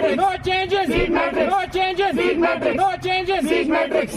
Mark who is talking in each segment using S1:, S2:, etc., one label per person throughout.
S1: matrix. No changes. Seat matrix. No changes. Seat matrix. No changes. Seat matrix.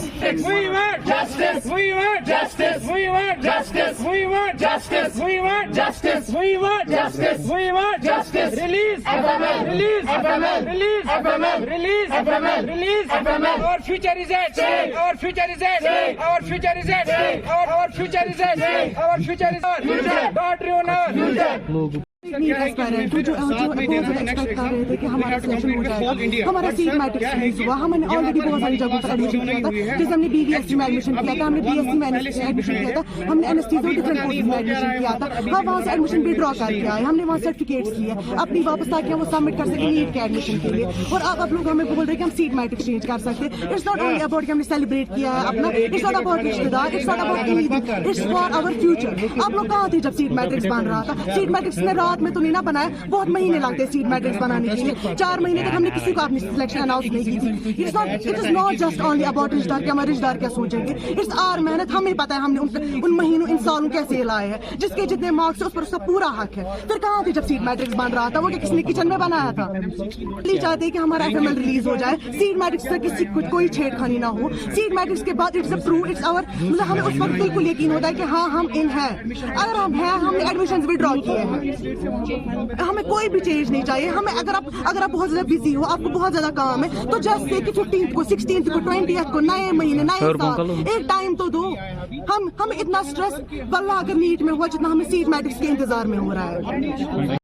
S1: We want justice. We want justice. We want justice. We want justice. We want justice. We want justice. We want justice. Release FML. Release FML. Release FML. Release FML. Release FML. Our future is at stake. Our future is at stake. Our future is at stake. Our future is at stake. Our future is our future. God ruin our future.
S2: Transparent जो expect कर रहे थे कि हमारा selection हो जाएगा, हमारा seat matrix release हुआ। हमने ऑलरेडी बहुत सारी जगहों पर एडमिशन किया था, जैसे हमने बीबीएससी में एडमिशन किया था, हमने बीएससी में एडमिशन किया था, हमने एनेस्थीसिया डिफरेंट कोर्सेज में एडमिशन किया था। हम वहाँ से एडमिशन विड्रॉ करके आए, हमने वहाँ सर्टिफिकेट्स लिए अपनी वापस, ताकि हम वो सबमिट कर सकें नीट के एडमिशन के लिए। और अब आप लोग हमें बोल रहे हैं कि हम सीट मैट्रिक्स चेंज कर सकते हैं। इट्स नॉट ओनली अबाउट कि हमने सेलिब्रेट किया है अपना, इट्स नॉट अबाउट रिश्तेदार, it's not about Eid, it's for our future. आप लोग कहाँ थे जब सीट मैट्रिक्स बन रहा था? सीट मैट्रिक्स ने रात में तो नहीं ना बनाया, बहुत महीने लगते हैं सीट मैट्रिक्स बनाने के लिए। 4 महीने तक हमने किसी को अपनी सिलेक्शन अनाउंस नहीं की थी। It is not just only about रिश्तेदार कि हमारे रिश्तेदार क्या सोचेंगे। इट्स आवर मेहनत, हमें पता है हमने उन महीनों इन सालों कैसे लाए हैं। जिसके जितने मार्क्स है उस पर उसका पूरा हक है। फिर कहाँ थे जब सीट मैट्रिक्स बन रहा था? वो क्या किसी ने किचन में बनाया था? इसलिए चाहते हैं कि हमारा FML रिलीज हो जाए, सीट मैट्रिक्स से किसी कोई छेड़खानी ना हो। सीट मैट्रिक्स के बाद इट्स अप्रूव, इट्स आवर, मतलब हमें उस वक्त बिल्कुल यकीन होता है कि हाँ हम इन हैं। अगर हम हैं, हमने एडमिशन विड्रॉ किए हैं, हमें कोई भी चेंज नहीं चाहिए। हमें अगर आप बहुत ज्यादा बिजी हो, आपको बहुत ज्यादा काम है, तो जस्ट से कि 15th को, 16th को, 20th को, नए महीने, नए साल, एक टाइम तो दो। हम इतना स्ट्रेस वल्लाह अगर नीट में हुआ जितना हमें सीट मैट्रिक्स के इंतजार में हो रहा है।